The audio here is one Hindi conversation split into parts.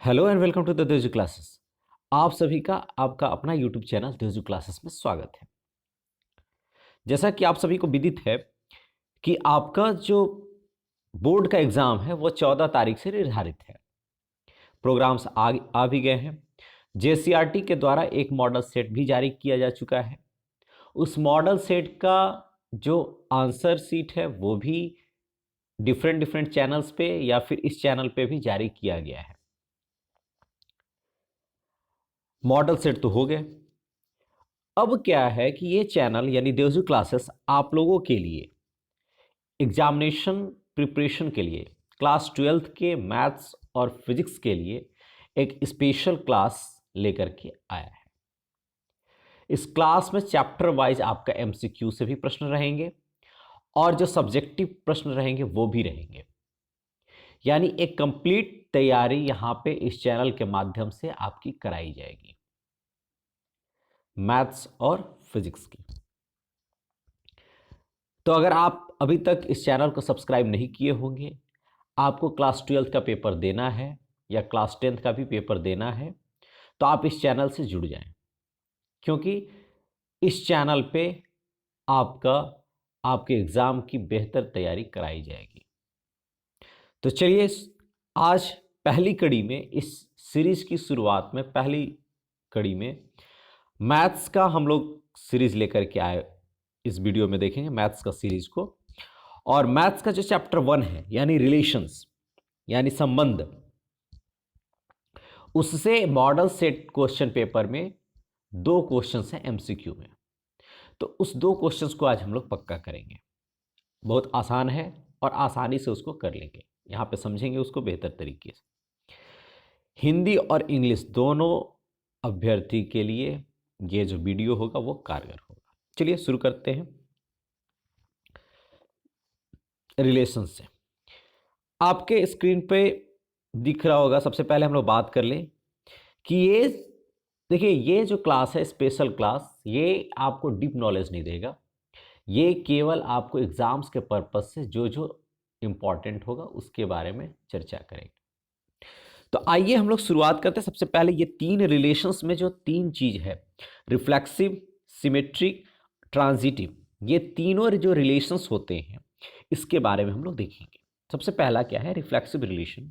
Hello and welcome to the देजू क्लासेस। आप सभी का आपका अपना यूट्यूब चैनल देजू क्लासेस में स्वागत है। जैसा कि आप सभी को विदित है कि आपका जो बोर्ड का एग्जाम है वो 14 तारीख से निर्धारित है। प्रोग्राम्स आ भी गए हैं। जेसीईआरटी के द्वारा एक मॉडल सेट भी जारी किया जा चुका है। उस मॉडल सेट का जो आंसर सीट है वो भी डिफरेंट डिफरेंट चैनल्स पे या फिर इस चैनल पे भी जारी किया गया है। मॉडल सेट तो हो गए। अब क्या है कि ये चैनल यानी देवजू क्लासेस आप लोगों के लिए एग्जामिनेशन प्रिपरेशन के लिए क्लास 12th के मैथ्स और फिजिक्स के लिए एक स्पेशल क्लास लेकर के आया है। इस क्लास में चैप्टर वाइज आपका एमसीक्यू से भी प्रश्न रहेंगे और जो सब्जेक्टिव प्रश्न रहेंगे वो भी रहेंगे। यानी एक कंप्लीट तैयारी यहां पे इस चैनल के माध्यम से आपकी कराई जाएगी मैथ्स और फिजिक्स की। तो अगर आप अभी तक इस चैनल को सब्सक्राइब नहीं किए होंगे, आपको क्लास 12th का पेपर देना है या क्लास 10th का भी पेपर देना है, तो आप इस चैनल से जुड़ जाएं, क्योंकि इस चैनल पे आपका आपके एग्ज़ाम की बेहतर तैयारी कराई जाएगी। तो चलिए आज पहली कड़ी में, इस सीरीज की शुरुआत में पहली कड़ी में मैथ्स का हम लोग सीरीज लेकर के आए। इस वीडियो में देखेंगे मैथ्स का सीरीज को, और मैथ्स का जो चैप्टर 1 है यानी रिलेशंस यानी संबंध, उससे मॉडल सेट क्वेश्चन पेपर में 2 क्वेश्चंस हैं एमसीक्यू में। तो उस 2 क्वेश्चंस को आज हम लोग पक्का करेंगे। बहुत आसान है और आसानी से उसको कर लेंगे, यहां पे समझेंगे उसको बेहतर तरीके से। हिंदी और इंग्लिश दोनों अभ्यर्थी के लिए ये जो वीडियो होगा वो कारगर होगा। चलिए शुरू करते हैं रिलेशन से। आपके स्क्रीन पे दिख रहा होगा, सबसे पहले हम लोग बात कर लें कि ये देखिए, ये जो क्लास है स्पेशल क्लास, ये आपको डीप नॉलेज नहीं देगा। ये केवल आपको एग्जाम्स के पर्पज से जो जो इंपॉर्टेंट होगा उसके बारे में चर्चा करेंगे। तो आइए हम लोग शुरुआत करते हैं। सबसे पहले ये 3 रिलेशंस में जो 3 चीज है, रिफ्लेक्सिव, सिमेट्रिक, ट्रांजिटिव, ये तीनों जो रिलेशंस होते हैं इसके बारे में हम लोग देखेंगे। सबसे पहला क्या है, रिफ्लेक्सिव रिलेशन।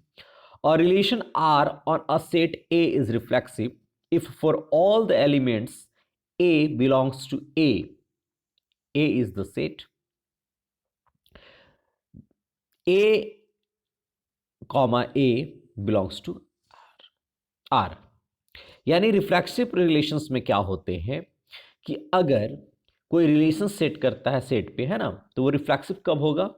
और relation R on a set A is reflexive if for all the elements A belongs to A is the set, A comma A belongs to R। यानी रिफ्लेक्सिव रिलेशंस में क्या होते हैं कि अगर कोई रिलेशन सेट करता है सेट पे, है ना, तो वो रिफ्लेक्सिव कब होगा,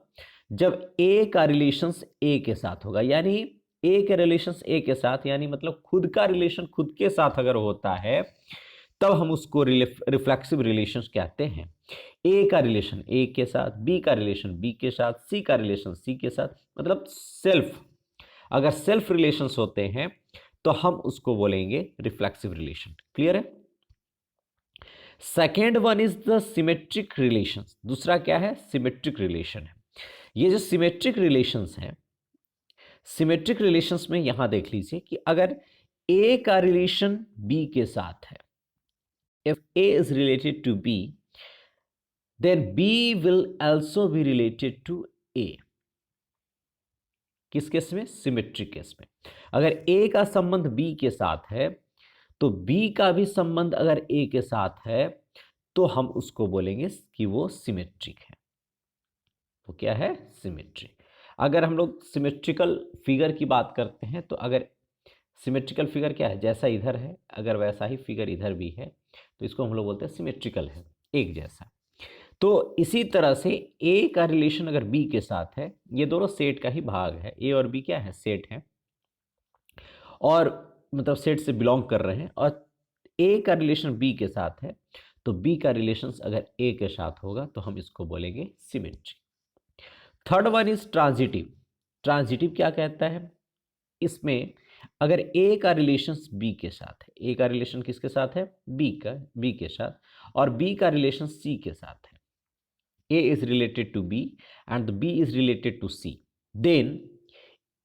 जब ए का रिलेशंस ए के साथ होगा। यानी ए के रिलेशंस ए के साथ, यानी मतलब खुद का रिलेशन खुद के साथ अगर होता है तब हम उसको रिफ्लेक्सिव रिलेशंस कहते हैं। ए का रिलेशन ए के साथ, बी का रिलेशन बी के साथ, सी का रिलेशन सी के साथ, मतलब सेल्फ, अगर सेल्फ रिलेशंस होते हैं तो हम उसको बोलेंगे रिफ्लेक्सिव रिलेशन। क्लियर है। Second one is the symmetric relation. दूसरा क्या है, सिमेट्रिक रिलेशन है। ये जो सिमेट्रिक रिलेशंस हैं, सिमेट्रिक रिलेशंस में यहां देख लीजिए कि अगर ए का रिलेशन बी के साथ है, if a is related to b then b will also be related to a. किस केस में, सिमेट्रिक केस में। अगर ए का संबंध बी के साथ है तो बी का भी संबंध अगर ए के साथ है तो हम उसको बोलेंगे कि वो सिमेट्रिक है। तो क्या है, सिमेट्रिक। अगर हम लोग सिमेट्रिकल फिगर की बात करते हैं तो अगर सिमेट्रिकल फिगर क्या है, जैसा इधर है अगर वैसा ही फिगर इधर भी है तो इसको हम लोग बोलते हैं सिमेट्रिकल है, एक जैसा। तो इसी तरह से ए का रिलेशन अगर बी के साथ है, ये दोनों सेट का ही भाग है, ए और बी क्या है, सेट है, और मतलब सेट से बिलोंग कर रहे हैं, और ए का रिलेशन बी के साथ है तो बी का रिलेशन अगर ए के साथ होगा तो हम इसको बोलेंगे symmetry. Third one is transitive. Transitive क्या कहता है, इसमें अगर ए का रिलेशन बी के साथ है, ए का रिलेशन किसके साथ है, बी के साथ, और बी का रिलेशन सी के साथ है, A is related to B and the B is related to C, then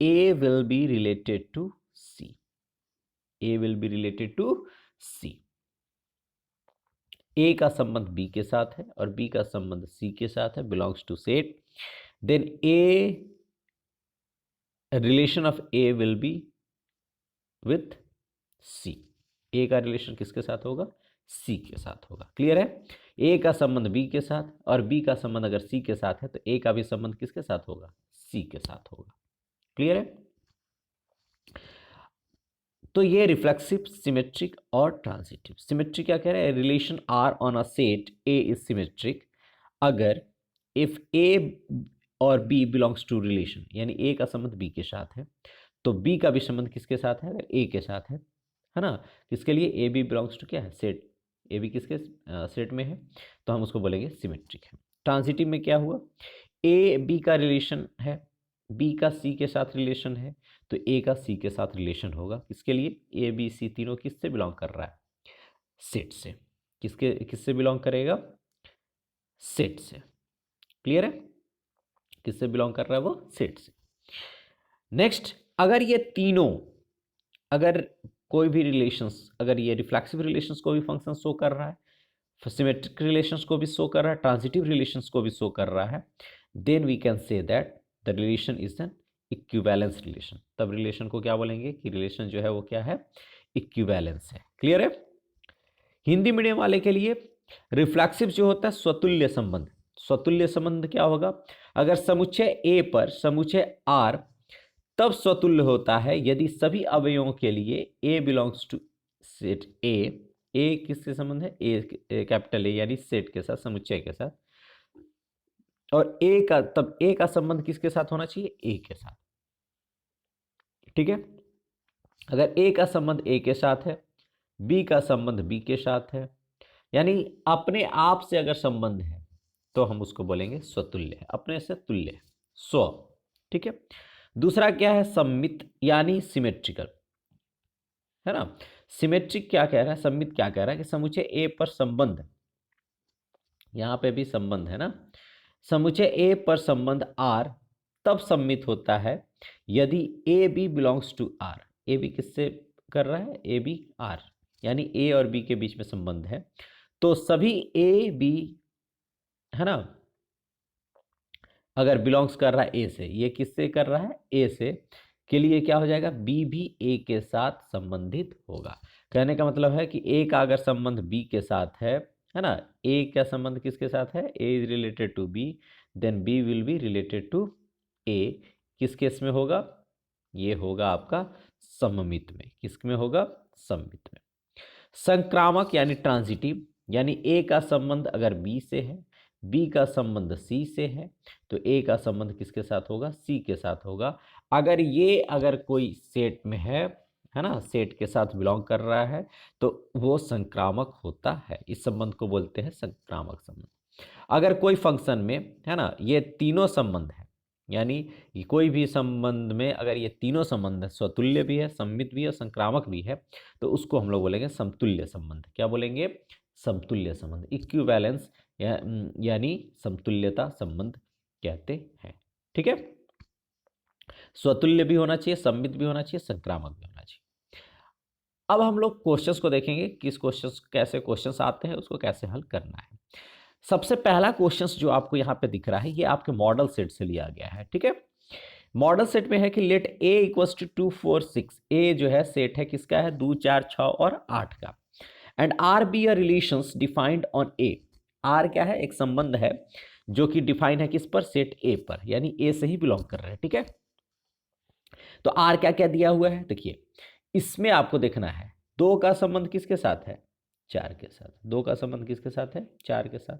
A will be related to C। A will be related to c. ए का संबंध बी के साथ है और बी का संबंध सी के साथ है, belongs to set, then A relation of A will be with C. ए का रिलेशन किसके साथ होगा? सी के साथ होगा। क्लियर है? ए का संबंध बी के साथ और बी का संबंध अगर सी के साथ है तो ए का भी संबंध किसके साथ होगा? सी के साथ होगा। क्लियर है? तो ये रिफ्लेक्सिव, सिमेट्रिक और ट्रांजिटिव। सिमेट्रिक क्या कह रहा है? Relation R on a set A is symmetric अगर इफ ए और बी बिलोंग्स टू रिलेशन, यानी ए का संबंध बी के साथ है तो बी का भी संबंध किसके साथ है? अगर ए के साथ है ना। किसके लिए? ए बी बिलोंग्स टू क्या है? सेट। ए बी किसके सेट में है तो हम उसको बोलेंगे सिमेट्रिक है। ट्रांजिटिव में क्या हुआ? ए बी का रिलेशन है, बी का सी के साथ रिलेशन है तो ए का सी के साथ रिलेशन होगा। किसके लिए? ए बी सी तीनों किससे बिलोंग कर रहा है? सेट से। किससे बिलोंग करेगा? सेट से। क्लियर है? किससे बिलोंग कर रहा है वो? सेट से। नेक्स्ट, अगर ये तीनों, अगर कोई भी रिलेशंस, अगर ये रिफ्लेक्सिव रिलेशंस को भी फंक्शन शो कर रहा है, सिमेट्रिक रिलेशंस को भी शो कर रहा है, ट्रांजिटिव रिलेशंस को भी शो कर रहा है, then we can say that the relation is an equivalence relation. तब रिलेशन को क्या बोलेंगे कि रिलेशन जो है वो क्या है? इक्विवेलेंस है। क्लियर है? हिंदी मीडियम वाले के लिए रिफ्लेक्सिव जो होता है स्वतुल्य संबंध। स्वतुल्य संबंध क्या होगा? अगर समुच्चय ए पर समुच्चय आर तब स्वतुल्य होता है यदि सभी अवयवों के लिए ए बिलोंग्स टू सेट ए। ए किससे संबंध है? ए कैपिटल ए यानी सेट के साथ, समुच्चय के साथ। और ए का, तब ए का संबंध किसके साथ होना चाहिए? ए के साथ। ठीक है? अगर ए का संबंध ए के साथ है, बी का संबंध बी के साथ है, यानी अपने आप से अगर संबंध है तो हम उसको बोलेंगे स्वतुल्य है, अपने से तुल्य है, स्व। ठीक है? दूसरा क्या है? सम्मित यानी सिमेट्रिकल, है ना। सिमेट्रिक क्या कह रहा है? सम्मित क्या कह रहा है कि समुच्चय ए पर संबंध, यहां पे भी संबंध है ना, समुच्चय ए पर संबंध आर तब सम्मित होता है यदि A B belongs to R. ए बी किससे कर रहा है? ए बी आर, यानी ए और बी के बीच में संबंध है तो सभी ए बी, है ना, अगर बिलोंग्स कर रहा है ए से, ये किससे कर रहा है? ए से, के लिए क्या हो जाएगा? बी भी ए के साथ संबंधित होगा। कहने का मतलब है कि ए का अगर संबंध बी के साथ है ना, ए का संबंध किसके साथ है? A is related to b, then b will be related to a. किस केस में होगा? ये होगा आपका सममित में। किस में होगा? सममित में। संक्रामक यानी ट्रांजिटिव, यानी ए का संबंध अगर बी से है, बी का संबंध सी से है तो ए का संबंध किसके साथ होगा? सी के साथ होगा। अगर कोई सेट में है ना, सेट के साथ बिलोंग कर रहा है तो वो संक्रामक होता है। इस संबंध को बोलते हैं संक्रामक संबंध। अगर कोई फंक्शन में, है ना, ये तीनों संबंध है, यानी कोई भी संबंध में अगर ये तीनों संबंध है, स्वतुल्य भी है, सम्मित भी है, संक्रामक भी है, तो उसको हम लोग बोलेंगे समतुल्य संबंध। क्या बोलेंगे? समतुल्य संबंध, इक्विवेलेंस यानी समतुल्यता संबंध कहते हैं। ठीक है? स्वतुल्य भी होना चाहिए, सम्मित भी होना चाहिए, संक्रामक भी होना चाहिए। अब हम लोग क्वेश्चंस को देखेंगे, किस क्वेश्चंस, कैसे क्वेश्चंस आते हैं, उसको कैसे हल करना है। सबसे पहला क्वेश्चंस जो आपको यहाँ पे दिख रहा है, ये आपके मॉडल सेट से लिया गया है। ठीक है? मॉडल सेट में है कि लेट ए इक्वल्स टू 2 4 6। ए जो है सेट है किसका है? 2 4 6 और 8 का। And R B a relations defined on A. R क्या है? एक संबंध है जो कि डिफाइन है किस पर? सेट ए पर, यानी ए से ही बिलोंग कर रहे हैं। ठीक है? तो आर क्या क्या दिया हुआ है? देखिए, इसमें आपको देखना है 2 का संबंध किसके साथ है? 4 के साथ। 2 का संबंध किसके साथ है? 4 के साथ।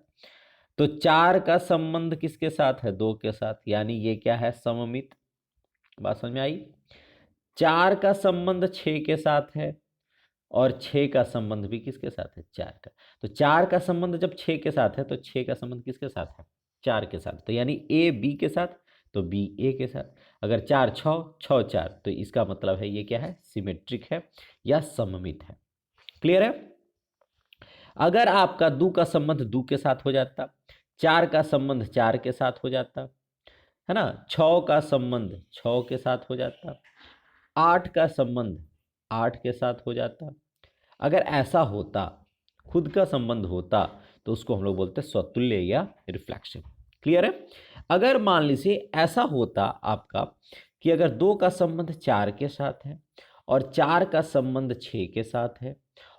तो 4 का संबंध किसके साथ है? 2 के साथ, यानी ये क्या है? सममित। बात समझ में आई? 4 का संबंध 6 के साथ है और 6 का संबंध भी किसके साथ है? 4 का। तो 4 का संबंध जब 6 के साथ है तो 6 का संबंध किसके साथ है? 4 के साथ। तो यानी ए बी के साथ तो बी ए के साथ। अगर 4 6 6 4 तो इसका मतलब है ये क्या है? सिमेट्रिक है या सममित है। क्लियर है? अगर आपका 2 का संबंध 2 के साथ हो जाता, 4 का संबंध 4 के साथ हो जाता, है ना, 6 का संबंध 6 के साथ हो जाता, 8 का संबंध 8 के साथ हो जाता। अगर ऐसा होता, खुद का संबंध होता, तो उसको हम लोग बोलते हैं स्वतुल्य या रिफ्लेक्सिव। क्लियर है? अगर मान लीजिए ऐसा होता आपका कि अगर 2 का संबंध 4 के साथ है और 4 का संबंध 6 के साथ है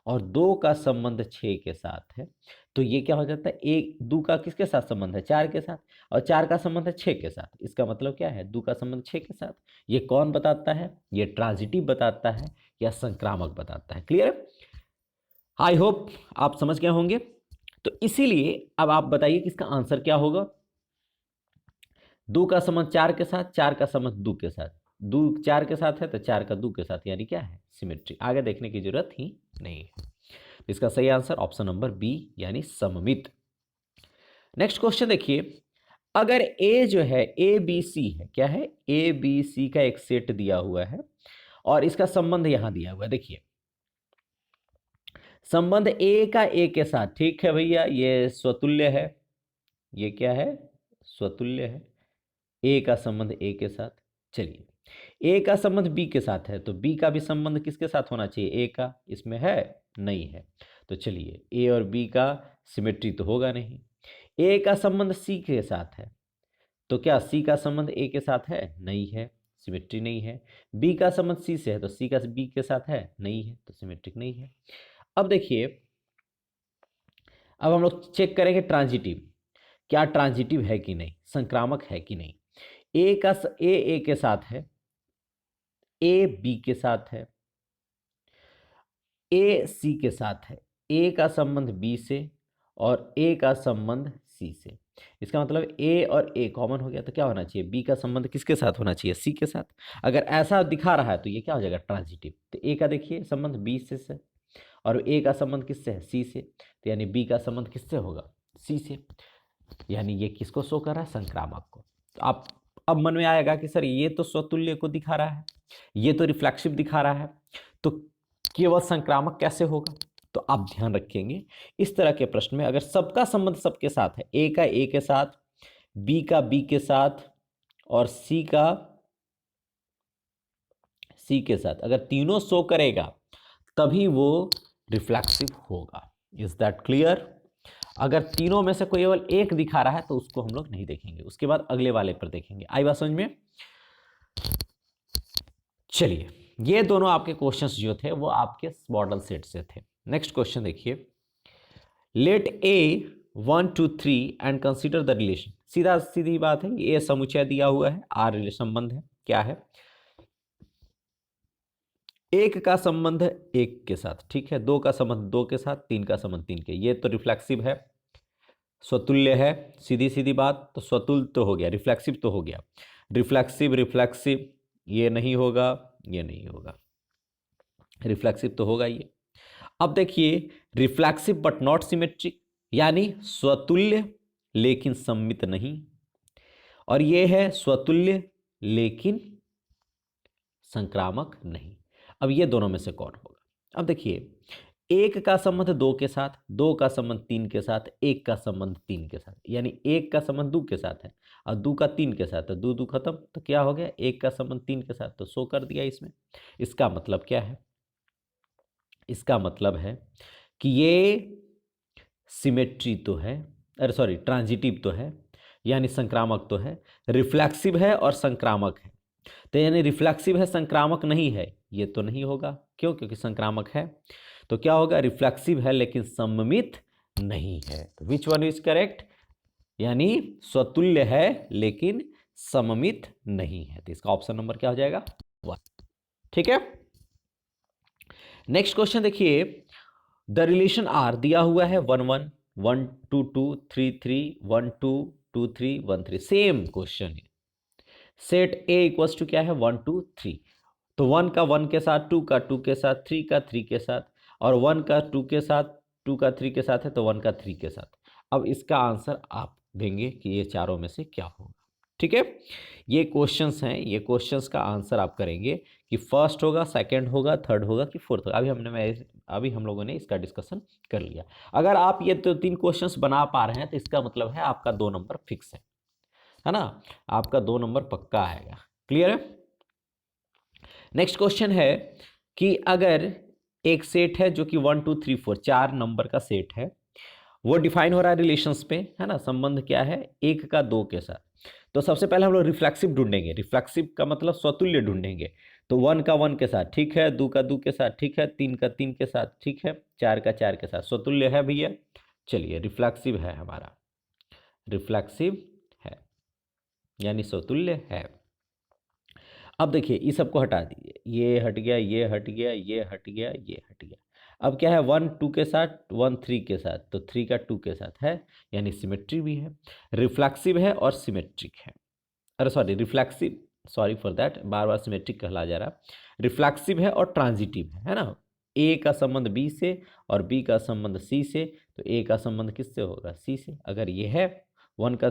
और 2 का संबंध 6 के साथ है, तो ये क्या हो जाता है, एक 2 का किसके साथ संबंध है, 4 के साथ, और 4 का संबंध है 6 के साथ। इसका मतलब क्या है, 2 का संबंध 6 के साथ। ये कौन बताता है, ये ट्रांजिटिव बताता है या संक्रामक बताता है। क्लियर है? आई होप आप समझ गए होंगे। तो इसीलिए अब आप बताइए कि इसका आंसर क्या होगा। 2 का संबंध 4 के साथ, 4 का संबंध 2 के साथ, 2 4 के साथ है तो 4 का 2 के साथ, यानी क्या है, सिमेट्री। आगे देखने की जरूरत ही नहीं है। इसका सही आंसर ऑप्शन नंबर बी यानी सममित। नेक्स्ट क्वेश्चन देखिए, अगर ए जो है ए बी सी है, क्या है, ए बी सी का एक सेट दिया हुआ है और इसका संबंध यहां दिया हुआ है। देखिए संबंध ए का ए के साथ, ठीक है भैया, ये स्वतुल्य है, ये क्या है, स्वतुल्य है। ए का संबंध ए के साथ। चलिए ए का संबंध बी के साथ है, तो बी का भी संबंध किसके साथ होना चाहिए, ए का, इसमें है नहीं है। तो चलिए ए और बी का सिमेट्री तो होगा नहीं। ए का संबंध सी के साथ है, तो क्या सी का संबंध ए के साथ है, नहीं है, सिमेट्री नहीं है। बी का संबंध सी से है, तो सी का बी के साथ है, नहीं है, तो सिमेट्रिक नहीं है। अब देखिए, अब हम लोग चेक करेंगे ट्रांजिटिव, क्या ट्रांजिटिव है कि नहीं, संक्रामक है कि नहीं। ए के साथ है, ए बी के साथ है, ए सी के साथ है, ए का संबंध बी से और ए का संबंध सी से। इसका मतलब ए और ए कॉमन हो गया, तो क्या होना चाहिए, बी का संबंध किसके साथ होना चाहिए, सी के साथ। अगर ऐसा दिखा रहा है तो ये क्या हो जाएगा, ट्रांजिटिव। तो ए का देखिए संबंध बी से और ए का संबंध किससे है, सी से, तो यानी बी का संबंध किससे होगा, सी से, यानी ये किसको शो कर रहा है, संक्रामक को। तो आप अब मन में आएगा कि सर ये तो स्वतुल्य को दिखा रहा है, ये तो रिफ्लेक्सिव दिखा रहा है, तो केवल संक्रामक कैसे होगा। तो आप ध्यान रखेंगे, इस तरह के प्रश्न में अगर सबका संबंध सबके साथ है, ए का ए के साथ, बी का बी के साथ और सी का सी के साथ, अगर तीनों शो करेगा तभी वो रिफ्लेक्सिव होगा। Is that clear? अगर तीनों में से कोई केवल एक दिखा रहा है तो उसको हम लोग नहीं देखेंगे, उसके बाद अगले वाले पर देखेंगे। आई बात समझ में? चलिए ये दोनों आपके क्वेश्चंस जो थे वो आपके मॉडल सेट से थे। नेक्स्ट क्वेश्चन देखिए, let A 1 2 3 and consider the relation. सीधा सीधी बात है, ये समुच्चय दिया हुआ है, आर रिलेशन संबंध है, क्या है, एक का संबंध एक के साथ, ठीक है, 2 का संबंध 2 के साथ, 3 का संबंध 3 के, ये तो रिफ्लेक्सिव है, स्वतुल्य है, सीधी सीधी बात। तो स्वतुल्य तो हो गया, रिफ्लेक्सिव तो हो गया, रिफ्लेक्सिव रिफ्लेक्सिव ये नहीं होगा, ये नहीं होगा, रिफ्लेक्सिव तो होगा ये। अब देखिए रिफ्लेक्सिव बट नॉट सिमेट्रिक, यानी स्वतुल्य लेकिन सममित नहीं, और ये है स्वतुल्य लेकिन संक्रामक नहीं। अब ये दोनों में से कौन होगा। अब देखिए, एक का संबंध 2 के साथ, 2 का संबंध 3 के साथ, एक का संबंध 3 के साथ, यानी एक का संबंध 2 के साथ है और 2 का 3 के साथ, तो 2 2 खत्म, तो क्या हो गया, एक का संबंध 3 के साथ, तो शो कर दिया इसमें। इसका मतलब क्या है, इसका मतलब है कि ये सिमेट्री तो है, अरे सॉरी ट्रांजिटिव तो है, यानी संक्रामक तो है, रिफ्लेक्सिव है और संक्रामक है। तो यानी रिफ्लेक्सिव है संक्रामक नहीं है, ये तो नहीं होगा, क्यों, क्योंकि संक्रामक है। तो क्या होगा, रिफ्लेक्सिव है लेकिन सममित नहीं है। तो विच वन इज करेक्ट, यानी स्वतुल्य है लेकिन सममित नहीं है। तो इसका ऑप्शन नंबर क्या हो जाएगा, 1। ठीक है, नेक्स्ट क्वेश्चन देखिए, द रिलेशन आर दिया हुआ है 1 1 1 2 2 3 3 1 2 2 3 1 3, सेम क्वेश्चन है। सेट ए इक्वल्स टू क्या है, 1 2 3, तो 1 का 1 के साथ, 2 का 2 के साथ, 3 का 3 के साथ, और 1 का 2 के साथ, 2 का 3 के साथ है, तो 1 का 3 के साथ। अब इसका आंसर आप देंगे कि ये चारों में से क्या होगा। ठीक है, ये क्वेश्चंस हैं, ये क्वेश्चंस का आंसर आप करेंगे कि फर्स्ट होगा, सेकंड होगा, थर्ड होगा कि फोर्थ होगा। अभी हम लोगों ने इसका डिस्कशन कर लिया। अगर आप ये तो 3 क्वेश्चंस बना पा रहे हैं तो इसका मतलब है आपका 2 नंबर फिक्स है ना, आपका 2 नंबर पक्का आएगा। क्लियर है? नेक्स्ट क्वेश्चन है कि अगर एक सेट है जो कि 1 2 3 4 4 नंबर का सेट है, वो डिफाइन हो रहा है रिलेशंस पे, है ना, संबंध क्या है, एक का दो के साथ। तो सबसे पहले हम लोग रिफ्लेक्सिव ढूंढेंगे, रिफ्लेक्सिव का मतलब स्वतुल्य ढूंढेंगे। तो 1 का 1 के साथ ठीक है, 2 का 2 के साथ ठीक है, 3 का 3 के साथ ठीक है, 4 का 4 के साथ स्वतुल्य है भैया। चलिए रिफ्लेक्सिव है हमारा, रिफ्लेक्सिव है यानी स्वतुल्य है। अब देखिए इस सबको हटा दीजिए, ये हट गया, ये हट गया, ये हट गया, ये हट गया। अब क्या है, 1 2 के साथ, 1 3 के साथ, तो 3 का 2 के साथ है, यानी सिमेट्री भी है, रिफ्लेक्सिव है और सिमेट्रिक है। अरे sorry reflexive, sorry for that, bar bar symmetric कहला जा रहा। रिफ्लेक्सिव है और ट्रांजिटिव है ना। ए का संबंध बी से और बी का संबंध सी से, तो ए का संबंध किससे होगा, सी से। अगर ये है वन का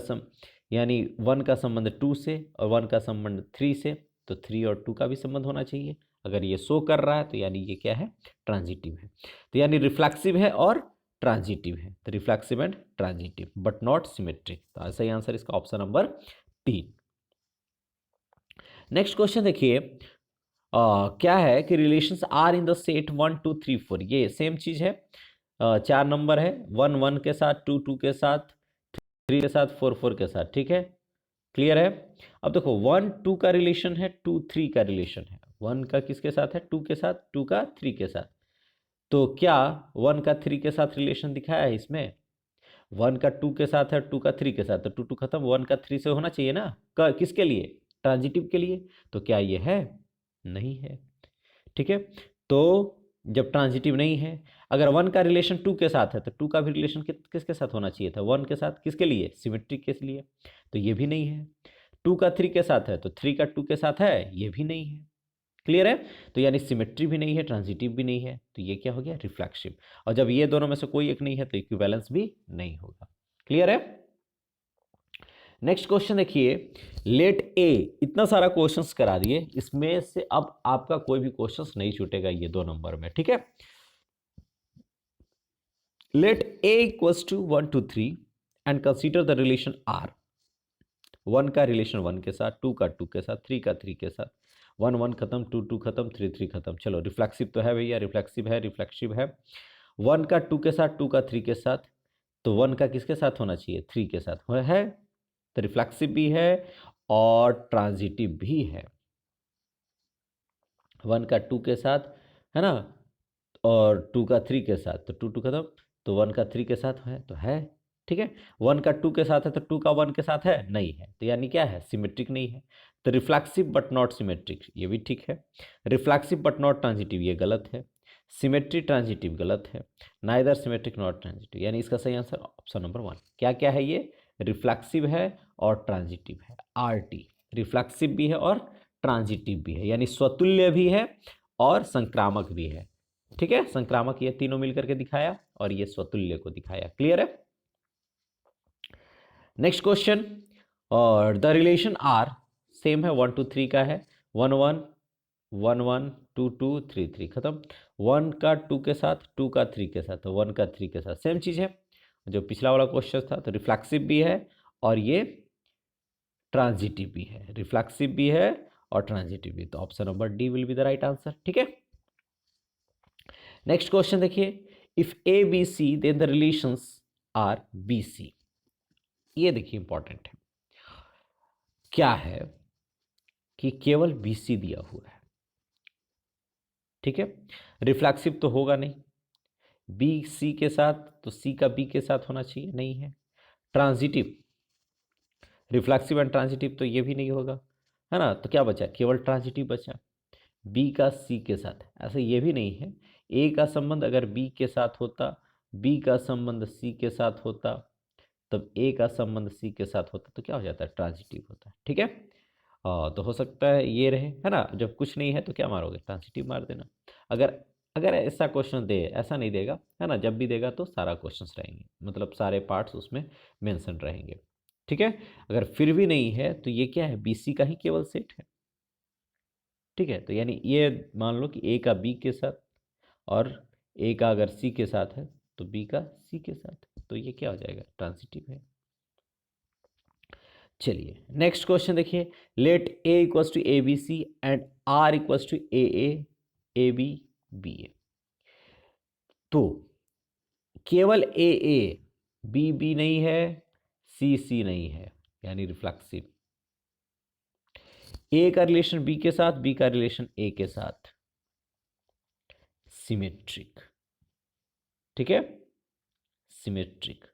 यानी 1 का संबंध 2 से और 1 का संबंध 3 से, तो 3 और 2 का भी संबंध होना चाहिए। अगर ये शो कर रहा है तो यानी ये क्या है, ट्रांजिटिव है। तो यानी रिफ्लेक्सिव है और ट्रांजिटिव है, तो reflexive and transitive but not symmetric. तो सही आंसर इसका ऑप्शन नंबर 3। नेक्स्ट क्वेश्चन देखिए, क्या है कि relations are in the set 1 2 3 4, ये सेम चीज है। 4 नंबर है, 1 1 के साथ, 2 2 के साथ, 3 के साथ, 4 4 के साथ, ठीक है, क्लियर है। अब देखो 1 2 का रिलेशन है, 2 3 का रिलेशन है। 1 का किसके साथ है, 2 के साथ, 2 का 3 के साथ। तो क्या 1 का 3 के साथ रिलेशन दिखाया है इसमें, 1 का 2 के साथ है, 2 का 3 के साथ, तो 2 2 खत्म, 1 का 3 से होना चाहिए ना, किसके लिए, ट्रांजिटिव के लिए। तो क्या ये है, नहीं है, ठीक है। तो जब ट्रांजिटिव नहीं है, अगर 1 का रिलेशन 2 के साथ है तो 2 का भी रिलेशन किसके साथ होना चाहिए था, 1 के साथ, किसके लिए, सिमेट्रिक के लिए। तो ये भी नहीं है। 2 का 3 के साथ है तो 3 का 2 के साथ है, ये भी नहीं है, क्लियर है। तो यानी सिमेट्री भी नहीं है, ट्रांजिटिव भी नहीं है, तो ये क्या हो गया, रिफ्लेक्सिव। और जब ये दोनों में से कोई एक नहीं है तो इक्विवेलेंस भी नहीं होगा, क्लियर है। नेक्स्ट क्वेश्चन देखिए, लेट ए, इतना सारा क्वेश्चंस करा दिए, इसमें से अब आपका कोई भी क्वेश्चंस नहीं छूटेगा ये 2 नंबर में, ठीक है। Let A equals to 1 2 3 and consider the relation R. 1 का रिलेशन 1 के साथ, 2 का 2 के साथ, 3 का 3 के साथ, 1 1 खत्म, 2 2 खत्म, 3 3 खत्म। चलो रिफ्लेक्सिव तो है भैया, रिफ्लेक्सिव है, रिफ्लेक्सिव है। 1 का 2 के साथ, 2 का 3 के साथ, तो 1 का किसके साथ होना चाहिए, 3 के साथ है, तो रिफ्लेक्सिव भी है और ट्रांजिटिव भी है। 1 का 2 के साथ, है ना, और 2 का 3 के साथ, तो 2 2 खत्म, तो 1 का 3 के साथ है, तो है, ठीक है। 1 का 2 के साथ है तो 2 का 1 के साथ है, नहीं है, तो यानी क्या है, सिमेट्रिक नहीं है। तो रिफ्लेक्सिव बट नॉट सिमेट्रिक, ये भी ठीक है। रिफ्लेक्सिव बट नॉट ट्रांजिटिव, ये गलत है। सिमेट्री ट्रांजिटिव गलत है। नाइदर सिमेट्रिक नॉट ट्रांजिटिव, यानी इसका सही आंसर ऑप्शन नंबर 1। क्या क्या है ये, रिफ्लेक्सिव है और ट्रांजिटिव है, आर टी, रिफ्लेक्सिव भी है और ट्रांजिटिव भी है, यानी स्वतुल्य भी है और संक्रामक भी है, ठीक है। संक्रामक ये तीनों मिलकर के दिखाया और ये स्वतुल्य को दिखाया, क्लियर है। नेक्स्ट क्वेश्चन, और द रिलेशन आर सेम है, 1 2 3 का है, 1 1 1 1 2 2 3 3 खत्म। 1 का 2 के साथ, 2 का 3 के साथ, तो 1 का 3 के साथ सेम चीज है जो पिछला वाला क्वेश्चन था। तो रिफ्लेक्सिव भी है और ये ट्रांजिटिव भी है, रिफ्लेक्सिव भी है और ट्रांजिटिव भी, तो option number D will be the right answer, ठीक है। नेक्स्ट क्वेश्चन देखिए, if A B C then the relations R B C. ये देखिए इंपॉर्टेंट है, क्या है कि केवल बी सी दिया हुआ है, ठीक है। रिफ्लेक्सिव तो होगा नहीं, बी सी के साथ, तो सी का बी के साथ होना चाहिए, नहीं है। ट्रांजिटिव, रिफ्लेक्सिव एंड ट्रांजिटिव, तो ये भी नहीं होगा, है ना। तो क्या बचा, केवल ट्रांजिटिव बचा, बी का सी के साथ। ऐसा ये भी नहीं है, ए का संबंध अगर बी के साथ होता, बी का संबंध सी के साथ होता, तब ए का संबंध सी के साथ होता, तो क्या हो जाता है, ट्रांजिटिव होता है, ठीक है। तो हो सकता है ये रहे, है ना। जब कुछ नहीं है तो क्या मारोगे, ट्रांजिटिव मार देना। अगर अगर ऐसा क्वेश्चन दे, ऐसा नहीं देगा, है ना, जब भी देगा तो सारा क्वेश्चंस रहेंगे, मतलब सारे पार्ट्स उसमें मेंशन रहेंगे, ठीक है। अगर फिर भी नहीं है तो ये क्या है, बीसी का ही केवल सेट है, ठीक है। तो यानी ये मान लो कि ए का बी के साथ और ए का अगर सी के साथ है तो बी का सी के साथ, तो ये क्या हो जाएगा, ट्रांजिटिव है। चलिए नेक्स्ट क्वेश्चन देखिए, let A equals to a B c and r equals to a a a b b a. तो केवल ए ए, बी बी नहीं है, सी सी नहीं है, यानी रिफ्लेक्सिव। ए का रिलेशन बी के साथ, बी का रिलेशन ए के साथ, सिमेट्रिक। ठीक है, सिमेट्रिक।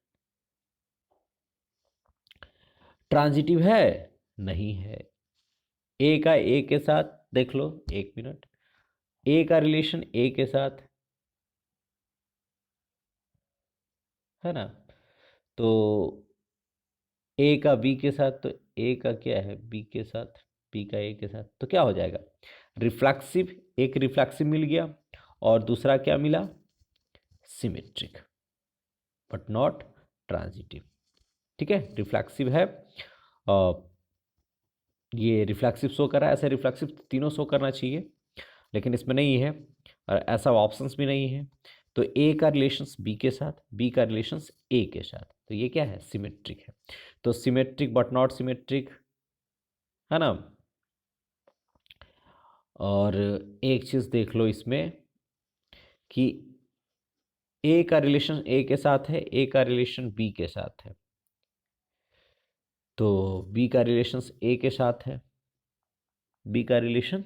ट्रांजिटिव है? नहीं है। ए का ए के साथ देख लो, एक मिनट, ए का रिलेशन ए के साथ है ना, तो ए का बी के साथ, तो ए का क्या है बी के साथ, बी का ए के साथ, तो क्या हो जाएगा रिफ्लेक्सिव। एक रिफ्लेक्सिव मिल गया और दूसरा क्या मिला, सिमेट्रिक, बट नॉट ट्रांजिटिव। ठीक है, रिफ्लेक्सिव है, ये रिफ्लेक्सिव शो कर रहा है, ऐसे रिफ्लेक्सिव तीनों शो करना चाहिए, लेकिन इसमें नहीं है और ऐसा ऑप्शंस भी नहीं है। तो ए का रिलेशंस बी के साथ, बी का रिलेशंस ए के साथ, तो ये क्या है, सिमेट्रिक है। तो सिमेट्रिक बट नॉट सिमेट्रिक, है ना। और एक चीज देख लो इसमें कि ए का रिलेशन ए के साथ है, ए का रिलेशन बी के साथ है, तो बी का रिलेशन ए के साथ है, बी का रिलेशन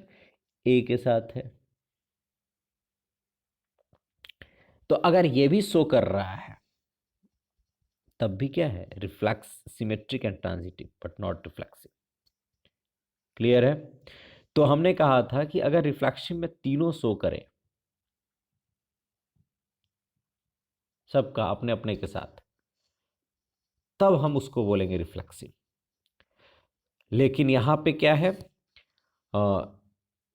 ए के साथ है। तो अगर ये भी शो कर रहा है तब भी क्या है, reflex, symmetric and transitive but not reflexive. Clear है। तो हमने कहा था कि अगर रिफ्लेक्शन में तीनों शो करें सबका अपने अपने के साथ, तब हम उसको बोलेंगे रिफ्लेक्सिव। लेकिन यहां पे क्या है,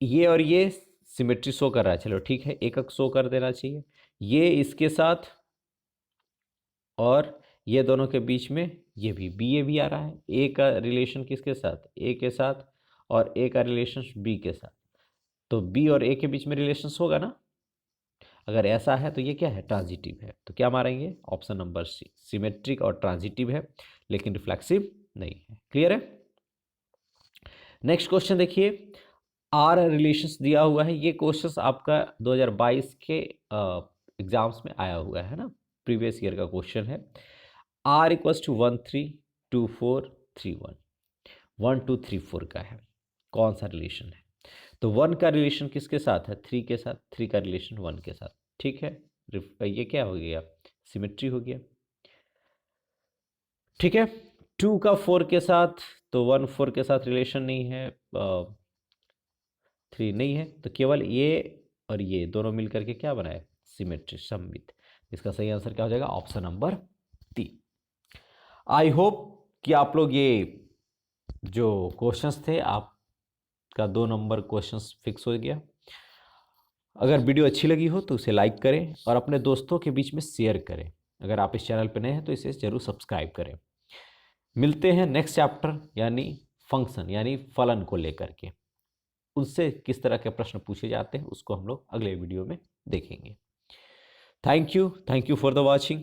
ये और ये सिमेट्री शो कर रहा है, चलो ठीक है, एक शो कर देना चाहिए, ये इसके साथ और ये दोनों के बीच में ये भी बी ए भी आ रहा है। ए का रिलेशन किसके साथ, ए के साथ, और ए का रिलेशन बी के साथ, तो बी और ए के बीच में रिलेशन होगा ना। अगर ऐसा है तो ये क्या है, ट्रांजिटिव है। तो क्या मारेंगे, ऑप्शन नंबर सी, सिमेट्रिक और ट्रांजिटिव है लेकिन रिफ्लेक्सिव नहीं है। क्लियर है। नेक्स्ट क्वेश्चन देखिए, आर रिलेशंस दिया हुआ है, ये क्वेश्चन आपका 2022 के एग्जाम्स में आया हुआ है ना, प्रीवियस ईयर का क्वेश्चन है। आर इक्वल्स टू 1 3 2 4 3 1, 1 2 3 4 का है, कौन सा रिलेशन है। तो 1 का रिलेशन किसके साथ है, 3 के साथ, 3 का रिलेशन 1 के साथ। ठीक है, ये क्या हो गया, सिमेट्री हो गया। ठीक है, 2 का 4 के साथ, तो 1 4 के साथ रिलेशन नहीं है, 3 नहीं है, तो केवल ये और ये दोनों मिलकर के क्या बनाए, सिमेट्री, सममित। इसका सही आंसर क्या हो जाएगा, ऑप्शन नंबर 3। आई होप कि आप लोग ये जो क्वेश्चंस थे आपका 2 नंबर क्वेश्चंस फिक्स हो गया। अगर वीडियो अच्छी लगी हो तो उसे लाइक करें और अपने दोस्तों के बीच में शेयर करें। अगर आप इस चैनल पर नए हैं तो इसे जरूर सब्सक्राइब करें। मिलते हैं नेक्स्ट चैप्टर यानी फंक्शन यानी फलन को लेकर के, उससे किस तरह के प्रश्न पूछे जाते हैं उसको हम लोग अगले वीडियो में देखेंगे। Thank you for the watching.